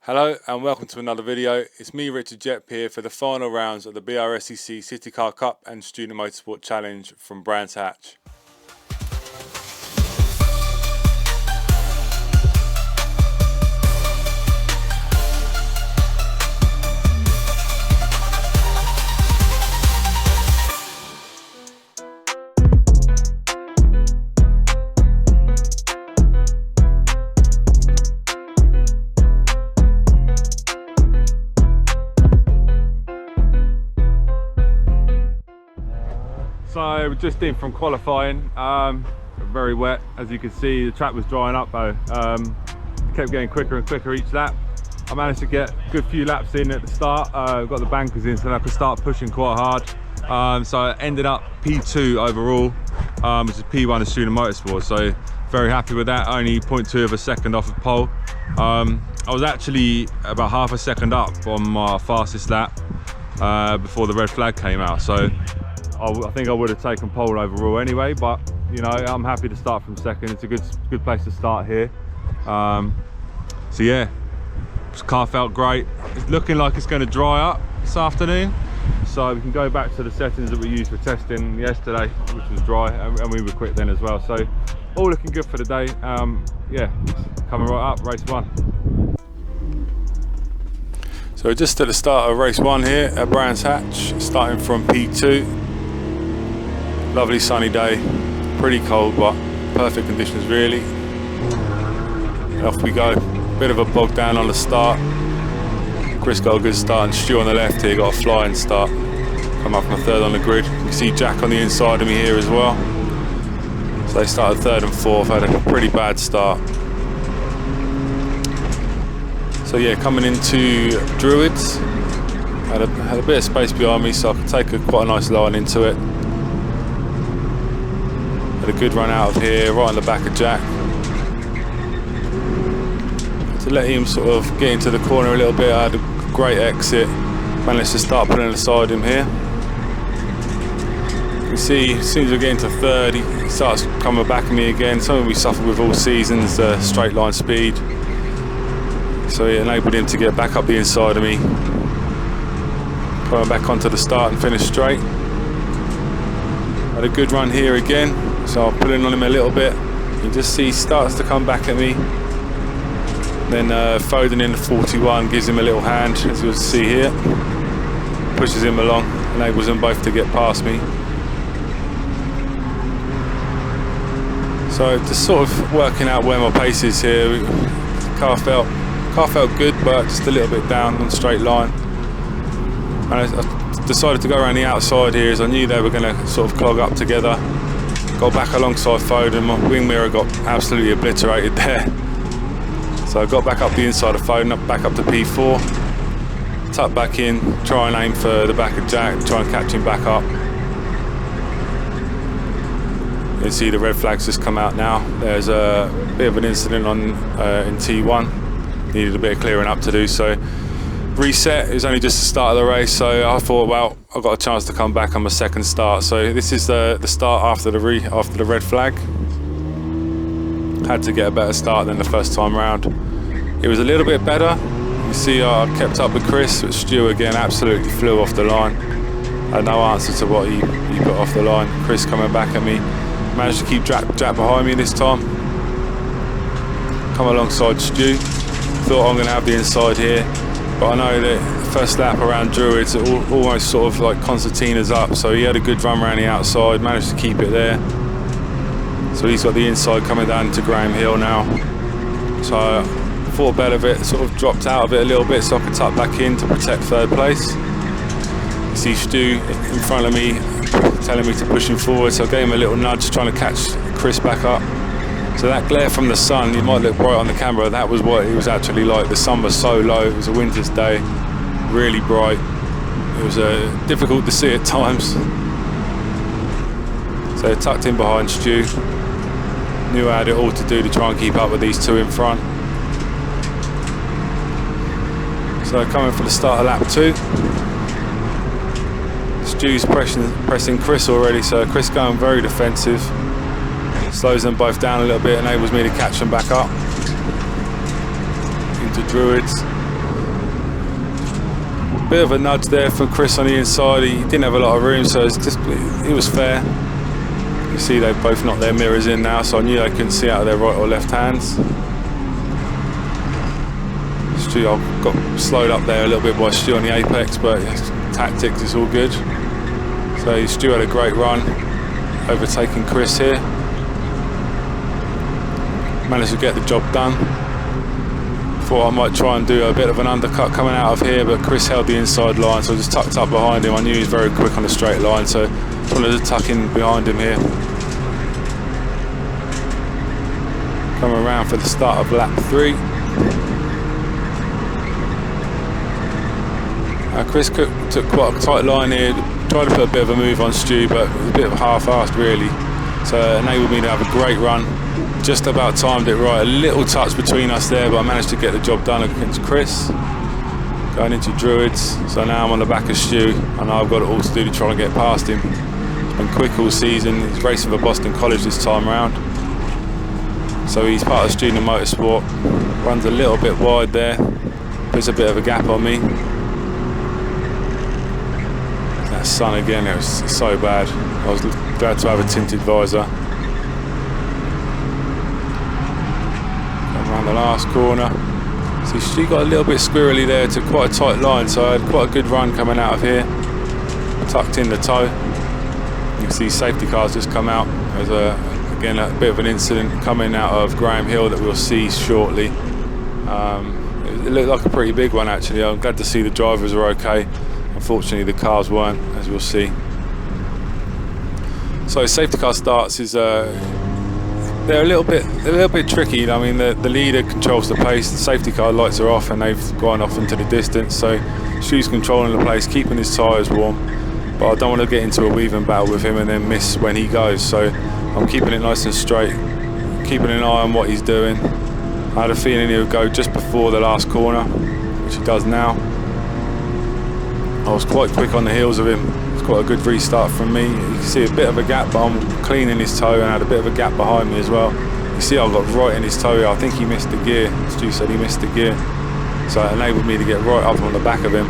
Hello and welcome to another video. It's me, Richard Jepp, here for the final rounds of the BRSCC CityCar Cup and Student Motorsport Challenge from Brands Hatch. So we're just in from qualifying, very wet as you can see. The track was drying up though, it kept getting quicker and quicker each lap. I managed to get a good few laps in at the start. Got the bankers in so I could start pushing quite hard. So I ended up P2 overall, which is P1 in Student Motorsport, so very happy with that, only 0.2 of a second off of pole. I was actually about half a second up on my fastest lap before the red flag came out, so I think I would have taken pole overall anyway, but you know, I'm happy to start from second. It's a good place to start here. So yeah, this car felt great. It's looking like it's going to dry up this afternoon, so we can go back to the settings that we used for testing yesterday, which was dry, and we were quick then as well. So all looking good for the day. Yeah, coming right up, race one. So just at the start of race one here at Brands Hatch, starting from P2. Lovely sunny day, pretty cold but perfect conditions really. And off we go. Bit of a bog down on the start. Chris got a good start and Stu on the left here got a flying start. Come up from third on the grid. You can see Jack on the inside of me here as well. So they started third and fourth, had a pretty bad start. So yeah, coming into Druids, had a bit of space behind me so I could take quite a nice line into it. Had a good run out of here, right on the back of Jack. To let him sort of get into the corner a little bit, I had a great exit. Managed to start pulling aside him here. You can see, as soon as we get into third, he starts coming back at me again. Something we suffered with all seasons, straight line speed. So it enabled him to get back up the inside of me. Coming back onto the start and finish straight. Had a good run here again, so I'll pull in on him a little bit. You just see he starts to come back at me. Then Foden in the 41 gives him a little hand, as you'll see here. Pushes him along, enables them both to get past me. So just sort of working out where my pace is here. Car felt good, but just a little bit down on straight line. And I decided to go around the outside here as I knew they were going to sort of clog up together. Got back alongside Foden, my wing mirror got absolutely obliterated there. So I got back up the inside of Foden, back up to P4. Tuck back in, try and aim for the back of Jack, try and catch him back up. You can see the red flags just come out now. There's a bit of an incident in T1. Needed a bit of clearing up to do, so reset. It was only just the start of the race, so I thought, well, I've got a chance to come back on my second start. So this is the start after the red flag. Had to get a better start than the first time round. It was a little bit better. You see, I kept up with Chris, but Stu again absolutely flew off the line. Had no answer to what he put off the line. Chris coming back at me. Managed to keep Jack behind me this time. Come alongside Stu. Thought I'm going to have the inside here, but I know that the first lap around Druids almost sort of like concertina's up, so he had a good run around the outside, managed to keep it there. So he's got the inside coming down to Graham Hill now. So I thought better of it, sort of dropped out of it a little bit so I could tuck back in to protect third place. You see Stu in front of me telling me to push him forward, so I gave him a little nudge trying to catch Chris back up. So that glare from the sun, you might look bright on the camera, that was what it was actually like. The sun was so low, it was a winter's day, really bright. It was difficult to see at times. So I tucked in behind Stu. Knew I had it all to do to try and keep up with these two in front. So coming for the start of lap 2. Stu's pressing Chris already, so Chris going very defensive. Slows them both down a little bit, enables me to catch them back up into Druids. Bit of a nudge there from Chris on the inside. He didn't have a lot of room, so it was fair. You see they've both knocked their mirrors in now, so I knew they couldn't see out of their right or left hands. Stu, I got slowed up there a little bit by Stu on the apex, but tactics, it's all good. So Stu had a great run, overtaking Chris here. Managed to get the job done. Thought I might try and do a bit of an undercut coming out of here, but Chris held the inside line, so I just tucked up behind him. I knew he was very quick on the straight line, so I wanted to tuck in behind him here. Come around for the start of lap 3. Chris took quite a tight line here, tried to put a bit of a move on Stu, but it was a bit of half-assed really. So it enabled me to have a great run. Just about timed it right, a little touch between us there, but I managed to get the job done against Chris. Going into Druids, so now I'm on the back of Stu, and I've got it all to do to try and get past him. He's been quick all season, he's racing for Boston College this time round. So he's part of Student Motorsport, runs a little bit wide there, puts a bit of a gap on me. That sun again, it was so bad. I was glad to have a tinted visor. Around the last corner. So she got a little bit squirrely there to quite a tight line, so I had quite a good run coming out of here. Tucked in the toe. You can see safety cars just come out. There's again a bit of an incident coming out of Graham Hill that we'll see shortly. It looked like a pretty big one actually. I'm glad to see the drivers are okay. Unfortunately the cars weren't, as we'll see. So safety car starts is they're a little bit tricky. I mean, the leader controls the pace, the safety car lights are off, and they've gone off into the distance. So Stu's controlling the pace, keeping his tyres warm. But I don't want to get into a weaving battle with him and then miss when he goes. So I'm keeping it nice and straight, keeping an eye on what he's doing. I had a feeling he would go just before the last corner, which he does now. I was quite quick on the heels of him. It's quite a good restart from me. You can see a bit of a gap, but I'm cleaning his toe, and I had a bit of a gap behind me as well. You see I got right in his toe. I think he missed the gear. Stu said he missed the gear. So it enabled me to get right up on the back of him.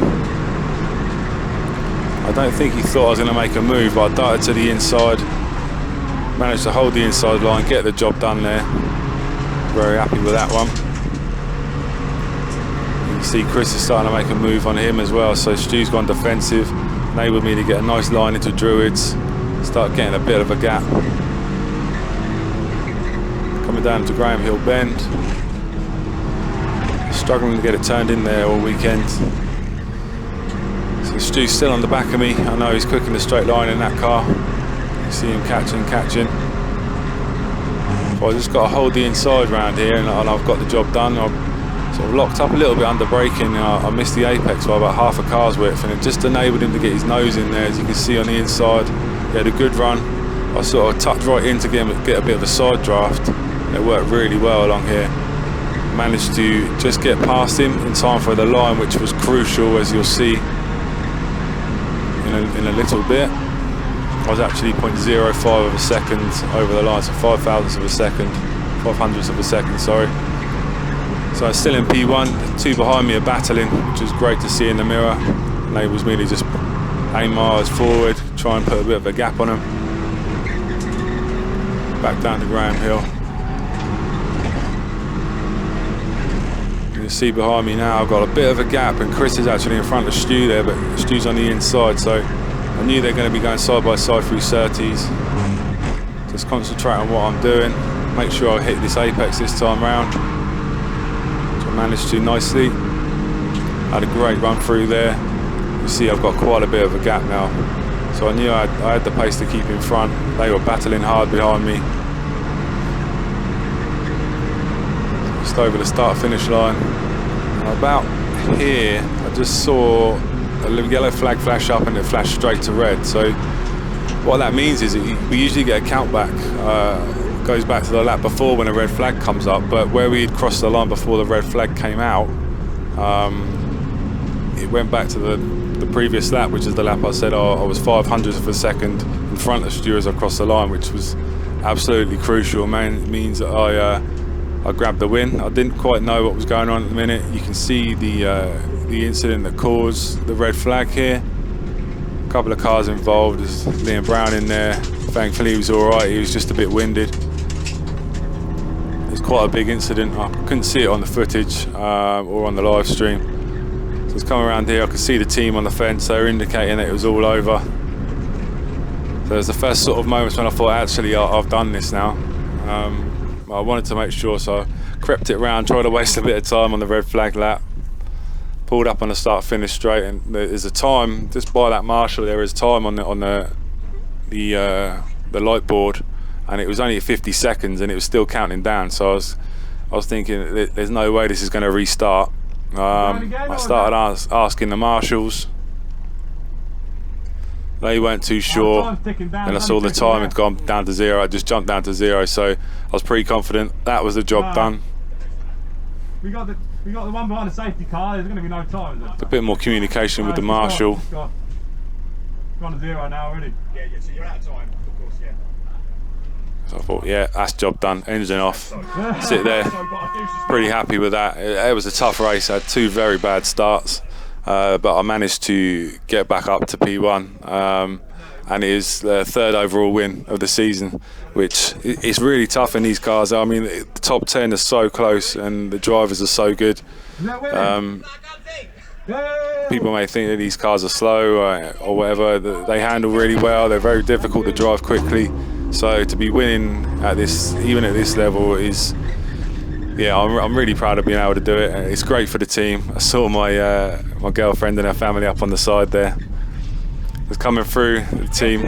I don't think he thought I was going to make a move, but I darted to the inside. Managed to hold the inside line, get the job done there. Very happy with that one. You see Chris is starting to make a move on him as well, so Stu's gone defensive, enabled me to get a nice line into Druids, start getting a bit of a gap. Coming down to Graham Hill Bend, struggling to get it turned in there all weekend. So Stu's still on the back of me. I know he's quick in the straight line in that car. You see him catching. But I just got to hold the inside round here, and I've got the job done. I've sort of locked up a little bit under braking. I missed the apex by about half a car's width, and it just enabled him to get his nose in there, as you can see on the inside. He had a good run. I sort of tucked right in to get a bit of a side draft, and it worked really well along here. Managed to just get past him in time for the line, which was crucial, as you'll see in a little bit. I was actually 0.05 of a second over the line, so 5,000ths of a second, 500ths of a second, sorry. So I'm still in P1, 2 behind me are battling, which is great to see in the mirror. Enables me to just aim my eyes forward, try and put a bit of a gap on them. Back down to Graham Hill. You can see behind me now I've got a bit of a gap, and Chris is actually in front of Stu there, but Stu's on the inside, so I knew they're going to be going side by side through 30s. Just concentrate on what I'm doing, make sure I hit this apex this time round, which I managed to nicely. Had a great run through there. You see I've got quite a bit of a gap now, so I knew I had the pace to keep in front. They were battling hard behind me. Just over the start-finish line. And about here I just saw a little yellow flag flash up, and it flashed straight to red. So what that means is we usually get a count back. Goes back to the lap before when a red flag comes up, but where we had crossed the line before the red flag came out, it went back to the previous lap, which is the lap I said I was 500ths of a second in front of Stu as I crossed the line, which was absolutely crucial. Man, it means that I I grabbed the win. I didn't quite know what was going on at the minute. You can see the incident that caused the red flag here. A couple of cars involved. There's Liam Brown in there. Thankfully he was all right. He was just a bit winded. It's quite a big incident. I couldn't see it on the footage or on the live stream. So it's coming around here. I could see the team on the fence. They were indicating that it was all over. So it was the first sort of moments when I thought, actually, I've done this now. I wanted to make sure, so I crept it around, tried to waste a bit of time on the red flag lap. Pulled up on the start finish straight, and there's a time just by that marshal. There is time on the light board, and it was only 50 seconds, and it was still counting down. So I was thinking, there's no way this is going to restart. I started asking the marshals. They weren't too sure, and I saw the time had gone down to 0. I just jumped down to 0, so I was pretty confident that was the job done. We got the one behind the safety car. There's going to be no time, is there? A bit more communication with the marshal. Gone to 0 now already. Yeah, so you're out of time, of course, yeah. So I thought, yeah, that's job done. Engine off. Sit there. Pretty happy with that. It was a tough race. I had 2 very bad starts. But I managed to get back up to P1, and it is the 3rd overall win of the season, which is really tough in these cars. I mean, the top 10 is so close, and the drivers are so good. People may think that these cars are slow or whatever. They handle really well. They're very difficult to drive quickly. So to be winning at this, even at this level, is. Yeah, I'm really proud of being able to do it. It's great for the team. I saw my my girlfriend and her family up on the side there. It's coming through the team.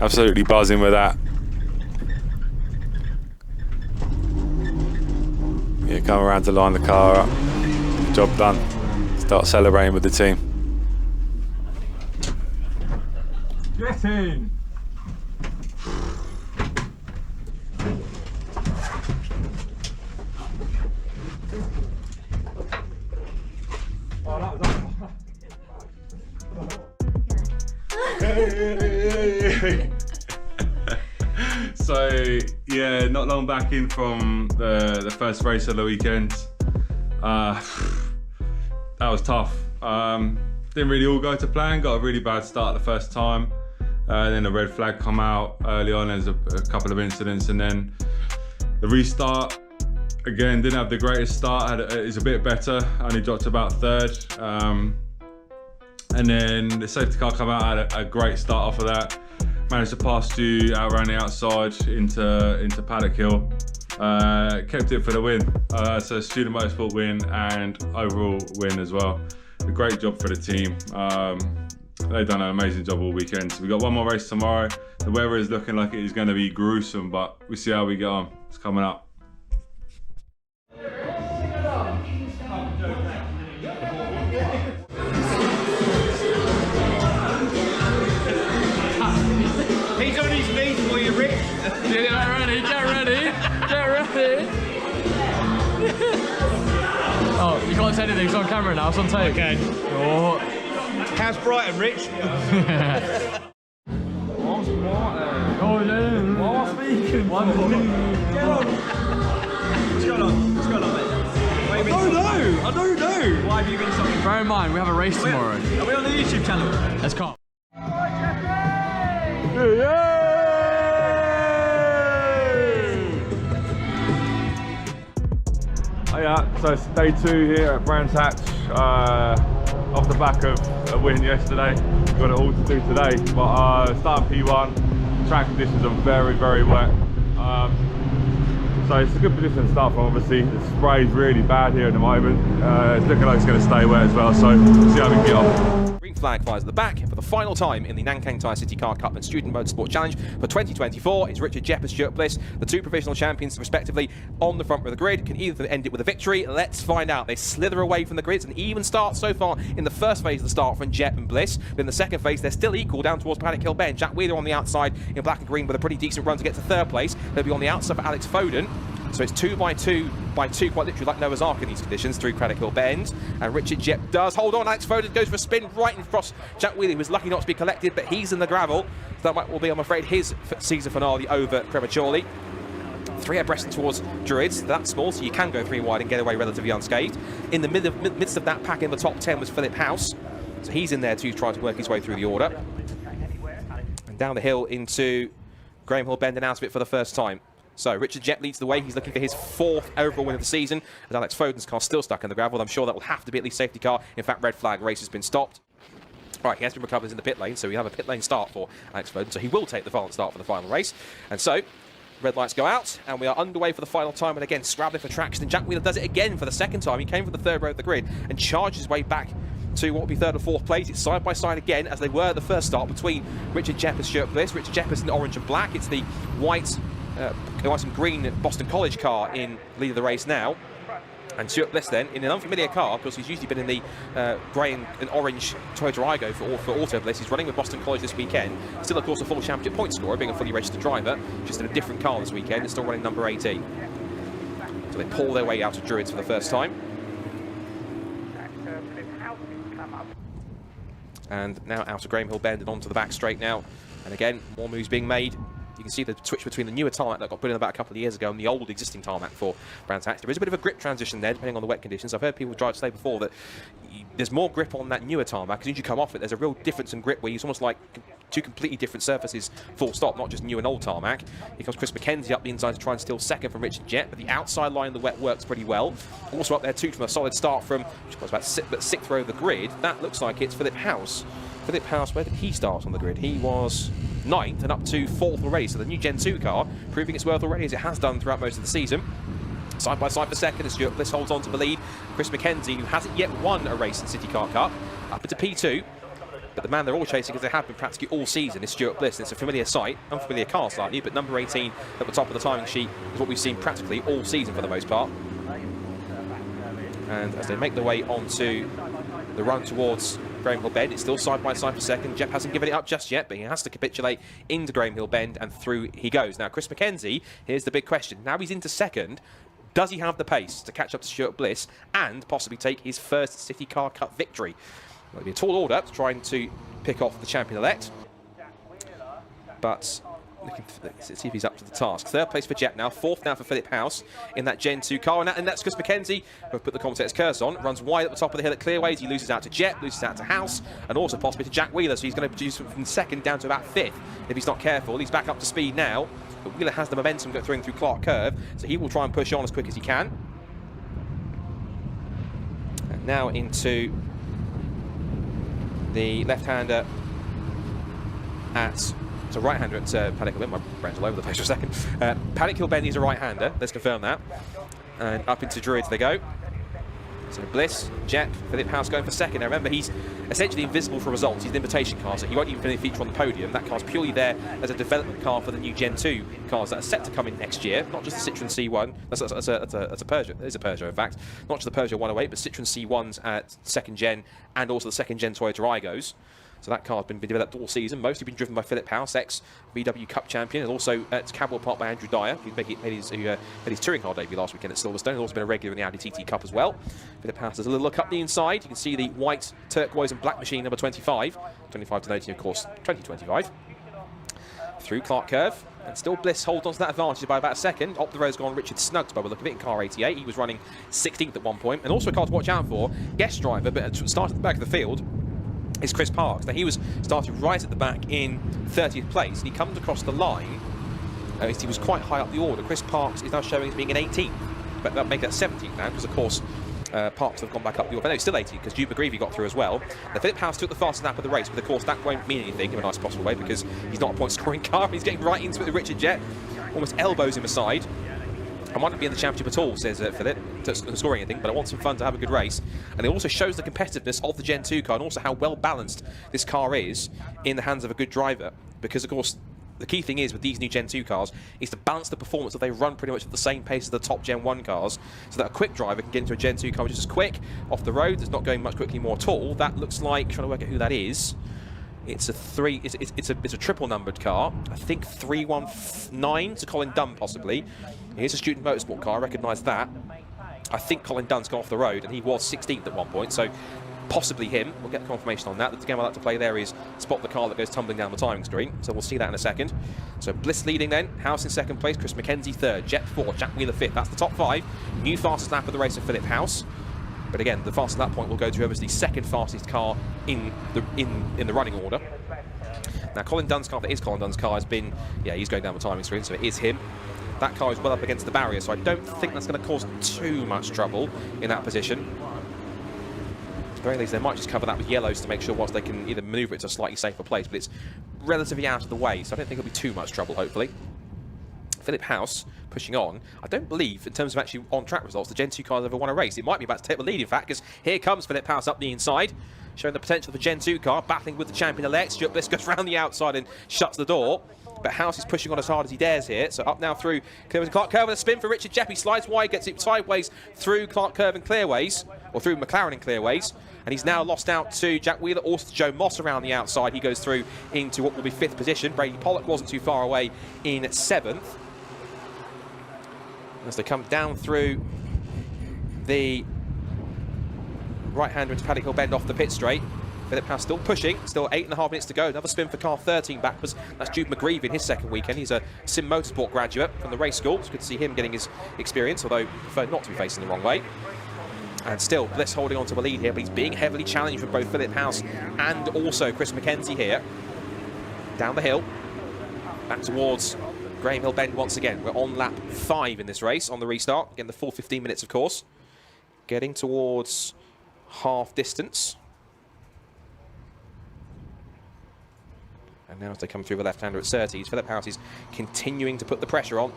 Absolutely buzzing with that. Yeah, come around to line the car up. Job done. Start celebrating with the team. Get in. So yeah, not long back in from the first race of the weekend. That was tough. Didn't really all go to plan. Got a really bad start the first time. Then the red flag come out early on. There's a couple of incidents, and then the restart. Again, didn't have the greatest start. It's a bit better. Only dropped about 3rd. And then the safety car come out, had a great start off of that. Managed to pass Stu, outrun the outside into Paddock Hill. Kept it for the win. So Student Motorsport win and overall win as well. A great job for the team. They've done an amazing job all weekend. So we got one more race tomorrow. The weather is looking like it is going to be gruesome, but we'll see how we get on. It's coming up. He's on his knees for you, Rich. Get ready, get ready, get ready. Oh, you can't say anything, it's on camera now, it's on tape. Okay. Oh. How's Brighton, Rich? Oh, yeah. Oh, speaking. What's going on? What's going on, mate? I don't know. Why have you been something? Bear in mind, we have a race tomorrow. Are we on the YouTube channel? Let's go. Oh yeah, so it's day 2 here at Brands Hatch. Off the back of a win yesterday. Got it all to do today, but starting P1, track conditions are very, very wet. So it's a good position to start from. Obviously, the spray is really bad here at the moment. It's looking like it's going to stay wet as well, so we'll see how we can get on. Green flag flies at the back for the final time in the Nankang Tyre CityCar Cup and Student Motorsport Challenge for 2024. It's Richard Jepp and Stuart Bliss, the 2 provisional champions respectively, on the front of the grid. Can either end it with a victory? Let's find out. They slither away from the grids, an even start so far in the first phase of the start from Jepp and Bliss. But in the second phase, they're still equal down towards Paddock Hill Bend. Jack Wheeler on the outside in black and green with a pretty decent run to get to 3rd place. They'll be on the outside for Alex Foden. So it's 2 by 2 by 2, quite literally like Noah's Ark in these conditions, through Paddock Hill Bend. And Richard Jepp does hold on. Alex Foden goes for a spin right across Jack Wheeler, who was lucky not to be collected, but he's in the gravel. So that will be, I'm afraid, his season finale over prematurely. 3 abreast towards Druids. That's small, so you can go 3 wide and get away relatively unscathed. In the midst of that pack in the top 10 was Philip House. So he's in there too, trying to work his way through the order. And down the hill into Graham Hill Bend and out of it for the first time. So Richard Jett leads the way. He's looking for his 4th overall win of the season. As Alex Foden's car still stuck in the gravel. I'm sure that will have to be at least safety car. In fact, red flag race has been stopped. All right, he has been recovered in the pit lane, so we have a pit lane start for Alex Foden. So he will take the final start for the final race. And so red lights go out, and we are underway for the final time. And again, scrabbling for traction. And Jack Wheeler does it again for the 2nd time. He came from the 3rd row of the grid and charges his way back to what will be 3rd or 4th place. It's side by side again, as they were at the first start, between Richard Jett and Stuart Bliss. Richard Jett in orange and black. It's the white and green Boston College car in lead of the race now. And Stuart Bliss then in an unfamiliar car, because he's usually been in the grey and orange Toyota Aygo for Auto Bliss. He's running with Boston College this weekend. Still, of course, a full championship point scorer, being a fully registered driver, just in a different car this weekend. It's still running number 18. So they pull their way out of Druids for the first time. And now out of Graham Hill Bend and onto the back straight now. And again, more moves being made. You can see the switch between the newer tarmac that got put in about a couple of years ago and the old existing tarmac for Brands Hatch. There is a bit of a grip transition there, depending on the wet conditions. I've heard people say before that there's more grip on that newer tarmac. As soon as you come off it, there's a real difference in grip where it's almost like 2 completely different surfaces, full stop, not just new and old tarmac. Here comes Chris McKenzie up the inside to try and steal 2nd from Richard Jett, but the outside line in the wet works pretty well. Also up there too from a solid start from, which was about 6th row of the grid. That looks like it's Philip House. Philip House, where did he start on the grid? He was 9th and up to 4th already. So the new Gen 2 car proving its worth already, as it has done throughout most of the season. Side by side for 2nd as Stuart Bliss holds on to the lead. Chris McKenzie, who hasn't yet won a race in CityCar Cup, up into P2. But the man they're all chasing, as they have been practically all season, is Stuart Bliss. And it's a familiar sight, unfamiliar car slightly, but number 18 at the top of the timing sheet is what we've seen practically all season for the most part. And as they make their way onto the run towards Graham Hill Bend, it's still side by side for 2nd. Jett hasn't given it up just yet, but he has to capitulate into Graham Hill Bend, and through he goes. Now, Chris McKenzie, here's the big question. Now he's into 2nd. Does he have the pace to catch up to Stuart Bliss and possibly take his 1st CityCar Cup victory? It'll be a tall order trying to pick off the champion-elect. But let's see if he's up to the task. 3rd place for Jett now, 4th now for Philip House in that Gen 2 car. And that's Chris McKenzie, who put the commentator's curse on, runs wide at the top of the hill at Clearways. He loses out to Jett, loses out to House, and also possibly to Jack Wheeler. So he's going to produce from 2nd down to about 5th if he's not careful. He's back up to speed now, but Wheeler has the momentum going through Clark Curve, so he will try and push on as quick as he can. And now into the left-hander at... So right-hander at Paddock Hill Bend. My brain's all over the place for a second. Paddock Hill Bend is a right-hander. Let's confirm that. And up into Druids they go. So Bliss, Jett, Philip House going for 2nd. Now remember, he's essentially invisible for results. He's an invitation car, so he won't even feature on the podium. That car's purely there as a development car for the new Gen 2 cars that are set to come in next year. Not just the Citroen C1. That's a Peugeot. It is a Peugeot, in fact. Not just the Peugeot 108, but Citroen C1s at 2nd gen and also the 2nd gen Toyota Aygos. So that car has been developed all season, mostly been driven by Philip House, ex-VW Cup champion, and also at Cadwell Park by Andrew Dyer, who made his touring car debut last weekend at Silverstone. He's also been a regular in the Audi TT Cup as well. Philip House has a little look up the inside. You can see the white, turquoise and black machine number 25. 25 denoting, of course, 2025. Through Clark Curve. And still Bliss holds on to that advantage by about 2nd. Up the road's gone Richard Snuggs by the look of it in car 88. He was running 16th at one point. And also a car to watch out for, guest driver, but started at the back of the field, is Chris Parks. Now he was started right at the back in 30th place, and he comes across the line. He was quite high up the order. Chris Parks is now showing as being an 18th, but that'll make that 17th now, because of course Parks have gone back up the order. No, still 18th, because Duke McGreevy got through as well. Now Philip House took the fastest lap of the race, but of course that won't mean anything in a nice possible way, because he's not a point scoring car. He's getting right into it with Richard Jett, almost elbows him aside. I might not be in the championship at all, says Philip, to scoring anything, but I want some fun to have a good race. And it also shows the competitiveness of the Gen 2 car, and also how well balanced this car is in the hands of a good driver. Because, of course, the key thing is with these new Gen 2 cars is to balance the performance, that they run pretty much at the same pace as the top Gen 1 cars, so that a quick driver can get into a Gen 2 car which is just quick, off the road, it's not going much quickly more at all. That looks like, trying to work out who that is. It's a triple numbered car. I think 319 to Colin Dunn possibly. Here's a Student Motorsport car, I recognise that. I think Colin Dunn's gone off the road, and he was 16th at one point, so possibly him. We'll get the confirmation on that. The game I like to play there is spot the car that goes tumbling down the timing screen, so we'll see that in a second. So Bliss leading then, House in second place, Chris McKenzie third, Jet fourth, Jack Wheeler fifth. That's the top 5. New fastest lap of the race of Philip House. But again, the fastest lap point will go to whoever's the second fastest car in the running order. Now, Colin Dunn's car, that is Colin Dunn's car, has been, yeah, he's going down the timing screen, so it is him. That car is well up against the barrier, so I don't think that's going to cause too much trouble in that position. At the very least, they might just cover that with yellows to make sure whilst they can either manoeuvre it to a slightly safer place, but it's relatively out of the way, so I don't think it'll be too much trouble, hopefully. Philip House pushing on. I don't believe, in terms of actually on-track results, the Gen 2 cars ever won a race. It might be about to take the lead, in fact, because here comes Philip House up the inside, showing the potential of a Gen 2 car, battling with the champion-elect. Stuart Bliss goes round the outside and shuts the door. But House is pushing on as hard as he dares here. So up now through Clark Curve, a spin for Richard Jeppe. Slides wide, gets it sideways through Clark Curve and Clearways, or through McLaren and Clearways. And he's now lost out to Jack Wheeler, also to Joe Moss around the outside. He goes through into what will be 5th position. Brady Pollock wasn't too far away in 7th. As they come down through the right-hander into Paddock Hill Bend off the pit straight. Philip House still pushing, still 8.5 minutes to go. Another spin for car 13 backwards. That's Jude McGreevy in his second weekend. He's a Sim Motorsport graduate from the race school. It's good to see him getting his experience, although preferred not to be facing the wrong way. And still, Bliss holding on to a lead here, but he's being heavily challenged from both Philip House and also Chris McKenzie here. Down the hill, back towards Graham Hill Bend once again. We're on lap 5 in this race on the restart. Again, the full 15 minutes, of course. Getting towards half distance. And now as they come through the left-hander at 30s, Philip House is continuing to put the pressure on.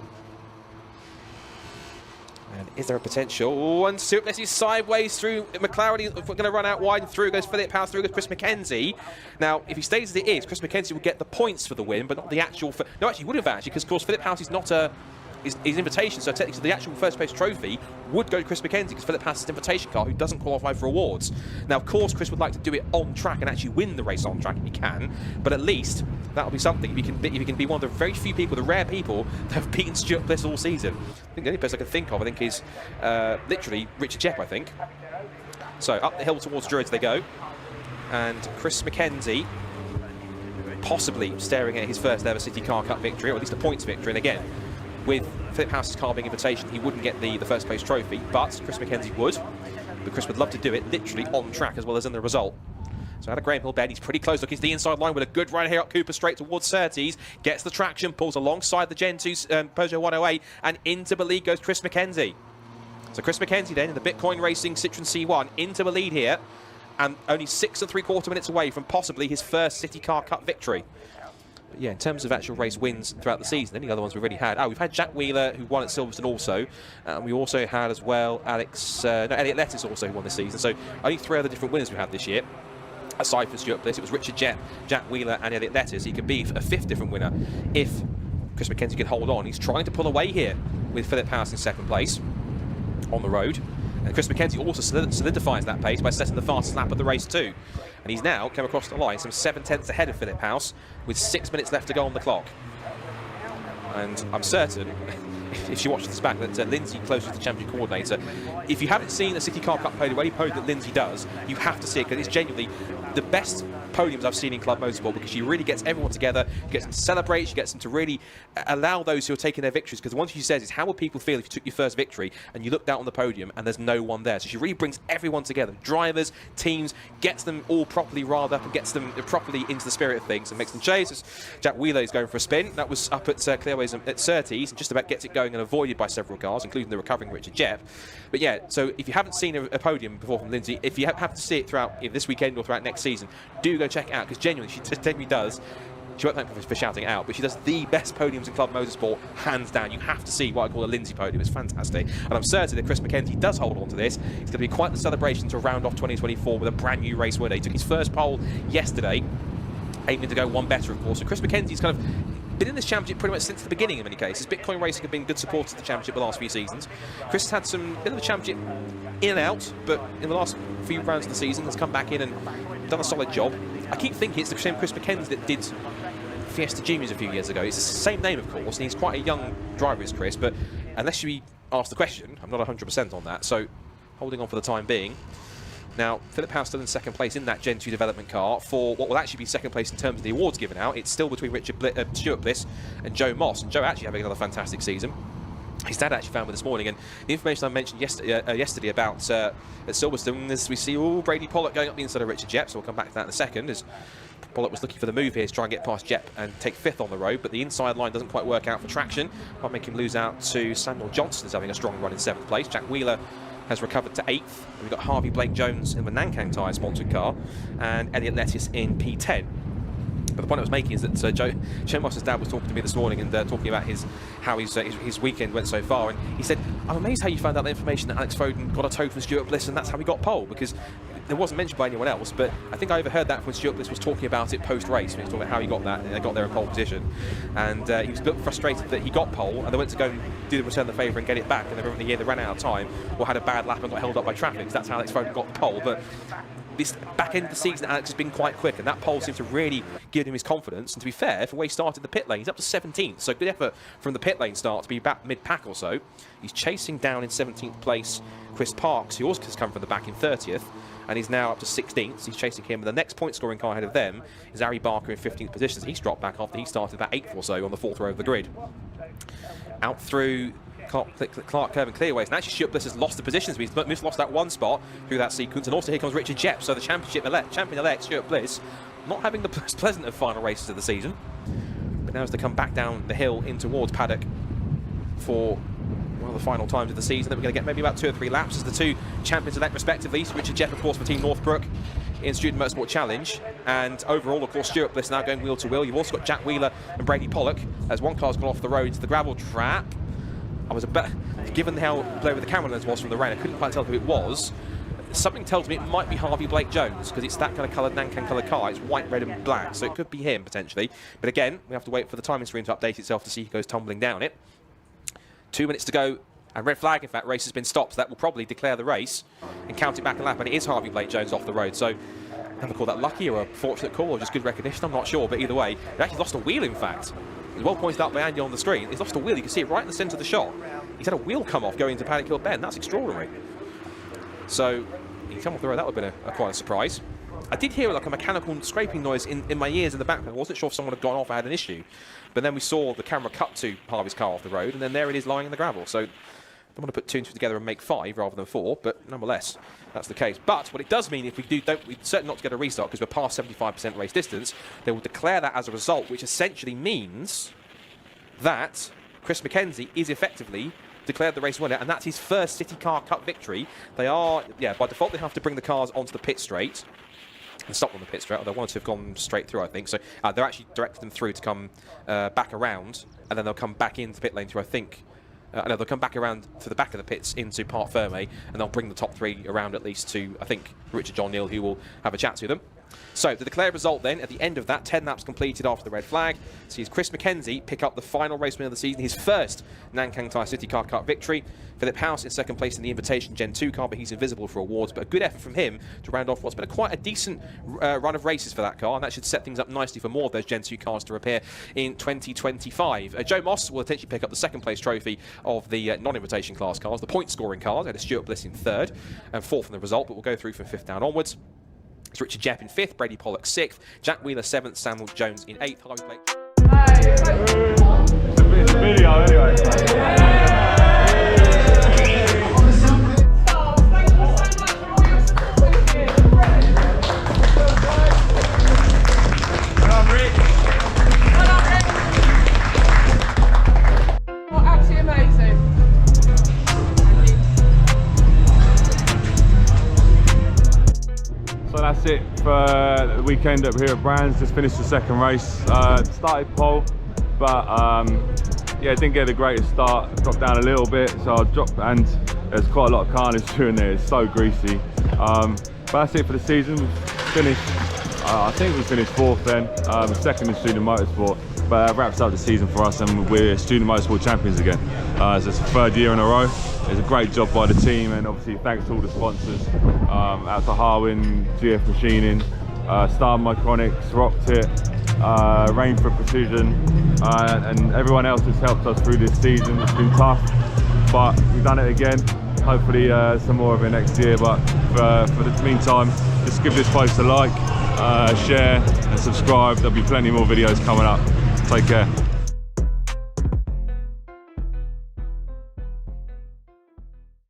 And is there a potential? Oh, and Stuart Bliss is sideways through McLaren. He's going to run out wide and through goes Philip House, through goes Chris McKenzie. Now, if he stays as it is, Chris McKenzie will get the points for the win, but not the actual... No, actually, he would have actually, because, of course, Philip House is not a... His invitation, so technically the actual first place trophy would go to Chris McKenzie because Philip House is an invitation car who doesn't qualify for awards. Now, of course, Chris would like to do it on track and actually win the race on track if he can, but at least that'll be something. If he can be one of the very few people, the rare people, that have beaten Stuart Bliss all season. I think the only person I can think of, is literally Richard Jeppe, I think. So up the hill towards Druids they go, and Chris McKenzie possibly staring at his first ever City Car Cup victory, or at least a points victory, and again, with Philip House's car being invitation, he wouldn't get the first place trophy, but Chris McKenzie would. But Chris would love to do it literally on track as well as in the result. So out of Graham Hill Bend, he's pretty close. Looking to the inside line with a good run here up Cooper straight towards Surtees. Gets the traction, pulls alongside the Gen 2 Peugeot 108, and into the lead goes Chris McKenzie. So Chris McKenzie then in the Bitcoin Racing Citroen C1 into the lead here, and only 6 3/4 minutes away from possibly his first City Car Cup victory. But yeah, in terms of actual race wins throughout the season, any other ones we've already had? Oh, we've had Jack Wheeler, who won at Silverstone also. We also had as well Elliot Lettuce also, who won this season. So only 3 other different winners we had this year. Aside from Stuart Bliss, it was Richard Jeppe, Jack Wheeler and Elliot Lettuce. He could be a 5th different winner if Chris McKenzie can hold on. He's trying to pull away here with Philip House in 2nd place on the road. And Chris McKenzie also solidifies that pace by setting the fastest lap of the race too. And he's now come across the line some 7/10 ahead of Philip House with 6 minutes left to go on the clock. And I'm certain, if you watch this back, that Lindsay, close to the championship coordinator, if you haven't seen a City Car Cup podium, any podium that Lindsay does, you have to see it, because it's genuinely the best podiums I've seen in Club Motorsport, because she really gets everyone together, gets them to celebrate, she gets them to really allow those who are taking their victories, because the one thing she says is, how would people feel if you took your first victory and you looked out on the podium and there's no one there? So she really brings everyone together, drivers, teams, gets them all properly riled up and gets them properly into the spirit of things and makes them chase. Jack Wheeler is going for a spin. That was up at Clearways at Surtees and just about gets it going and avoided by several cars, including the recovering Richard Jeppe. But yeah, so if you haven't seen a podium before from Lindsay, if you have to see it throughout either this weekend or throughout next season, do go check it out, because genuinely she genuinely does. She won't thank me for shouting it out, but she does the best podiums in Club Motorsport, hands down. You have to see what I call a Lindsay podium. It's fantastic. And I'm certain that Chris McKenzie does hold on to this. It's going to be quite the celebration to round off 2024 with a brand new race winner. He took his first pole yesterday, aiming to go one better, of course. So Chris McKenzie's kind of been in this championship pretty much since the beginning in many cases. Bitcoin Racing have been good supporters of the championship the last few seasons. Chris has had some bit of a championship in and out, but in the last few rounds of the season has come back in and done a solid job. I keep thinking it's the same Chris McKenzie that did Fiesta Juniors a few years ago. It's the same name, of course, and he's quite a young driver as Chris, but unless you ask the question. I'm not 100% on that, so holding on for the time being. Now, Philip Howe still in second place in that Gen 2 development car for what will actually be second place in terms of the awards given out. It's still between Stuart Bliss and Joe Moss, and Joe actually having another fantastic season. His dad actually found me this morning, and the information I mentioned yesterday about at Silverstone, as we see Brady Pollock going up the inside of Richard Jepp, so we'll come back to that in a second, as Pollock was looking for the move here to try and get past Jepp and take 5th on the road, but the inside line doesn't quite work out for traction. Might make him lose out to Samuel Johnson, who's having a strong run in 7th place. Jack Wheeler has recovered to 8th. And we've got Harvey Blake Jones in the Nankang Tyre sponsored car, and Elliot Lettis in P10. But the point I was making is that Joe Moss's dad was talking to me this morning and talking about how his weekend went so far, and he said, I'm amazed how you found out the information that Alex Foden got a tow from Stuart Bliss and that's how he got pole, because it wasn't mentioned by anyone else, but I think I overheard that when Stuart Bliss was talking about it post-race, when he was talking about how he got that, and they got there in pole position, and he was a bit frustrated that he got pole, and they went to go and do the return the favour and get it back, and then they ran out of time, or had a bad lap and got held up by traffic, because that's how Alex Foden got the pole. But this back end of the season, Alex has been quite quick, and that pole seems to really give him his confidence. And to be fair, for the way he started the pit lane, he's up to 17th, so good effort from the pit lane start to be back mid-pack or so. He's chasing down in 17th place Chris Parks, who also has come from the back in 30th, and he's now up to 16th. So he's chasing him, and the next point-scoring car ahead of them is Ari Barker in 15th position. So he's dropped back after he started about 8th or so on the 4th row of the grid. Out through Clark Curve and clearways, and actually Stuart Bliss has lost the positions. He's lost that one spot through that sequence, and also here comes Richard Jepp. So the champion-elect Stuart Bliss not having the most pleasant of final races of the season, but now has to come back down the hill in towards paddock for one of the final times of the season. That we're going to get maybe about 2 or 3 laps as the two champions-elect respectively. So Richard Jepp, of course, for Team Northbrook in Student Motorsport Challenge, and overall, of course, Stuart Bliss now going wheel to wheel. You've also got Jack Wheeler and Brady Pollock as one car's gone off the road into the gravel trap. I was given how blurry the camera lens was from the rain, I couldn't quite tell who it was. Something tells me it might be Harvey Blake Jones, because it's that kind of coloured Nankang coloured car. It's white, red and black, so it could be him potentially. But again, we have to wait for the timing screen to update itself to see who goes tumbling down it. 2 minutes to go, and red flag, in fact, race has been stopped, so that will probably declare the race and count it back a lap, and it is Harvey Blake Jones off the road. So I never call that lucky or a fortunate call or just good recognition, I'm not sure, but either way, he actually lost a wheel, in fact. It's well pointed out by Andy on the screen. He's lost a wheel, you can see it right in the centre of the shot. He's had a wheel come off going into Paddock Hill Bend. That's extraordinary. So he come off the road, that would have been quite a surprise. I did hear like a mechanical scraping noise in my ears in the background. I wasn't sure if someone had gone off or had an issue. But then we saw the camera cut to Harvey's car off the road, and then there it is lying in the gravel. So I don't want to put 2 and 2 together and make 5 rather than 4, but nonetheless, that's the case. But what it does mean, if we we're certainly not to get a restart because we're past 75% race distance, they will declare that as a result, which essentially means that Chris McKenzie is effectively declared the race winner, and that's his first CityCar Cup victory. They are, by default, they have to bring the cars onto the pit straight and stop on the pit straight, although one or two have gone straight through, I think. So they're actually directing them through to come back around, and then they'll come back into pit lane through, I think. No, they'll come back around to the back of the pits into Parc Ferme, and they'll bring the top 3 around at least to, I think, Richard John Neal, who will have a chat to them. So the declared result then, at the end of that, 10 laps completed after the red flag, sees Chris McKenzie pick up the final race win of the season, his first Nankang Tyre CityCar Cup victory. Philip House in second place in the Invitation Gen 2 car, but he's invisible for awards. But a good effort from him to round off what's been quite a decent run of races for that car, and that should set things up nicely for more of those Gen 2 cars to appear in 2025. Joe Moss will potentially pick up the second place trophy of the non-invitation class cars, the point scoring cars. They had a Stuart Bliss in 3rd and 4th in the result, but we'll go through from 5th down onwards. It's Richard Jepp in 5th, Brady Pollock 6th, Jack Wheeler 7th, Samuel Jones in 8th. Harvey Blake. It's a video anyway. So that's it for the weekend up here at Brands. Just finished the second race. Started pole, but yeah, didn't get the greatest start. Dropped down a little bit, so I dropped, and there's quite a lot of carnage during there. It's so greasy. But that's it for the season. We finished, I think we finished 4th then, second in Student Motorsport. But that wraps up the season for us, and we're Student Motorsport champions again. So it's the 3rd year in a row. It's a great job by the team, and obviously thanks to all the sponsors, out to Harwin, GF Machining, Star Micronics, Rocktit, Rainford Precision, and everyone else who's helped us through this season. It's been tough, but we've done it again. Hopefully some more of it next year, but for the meantime, just give this post a like, share and subscribe. There'll be plenty more videos coming up. Take care.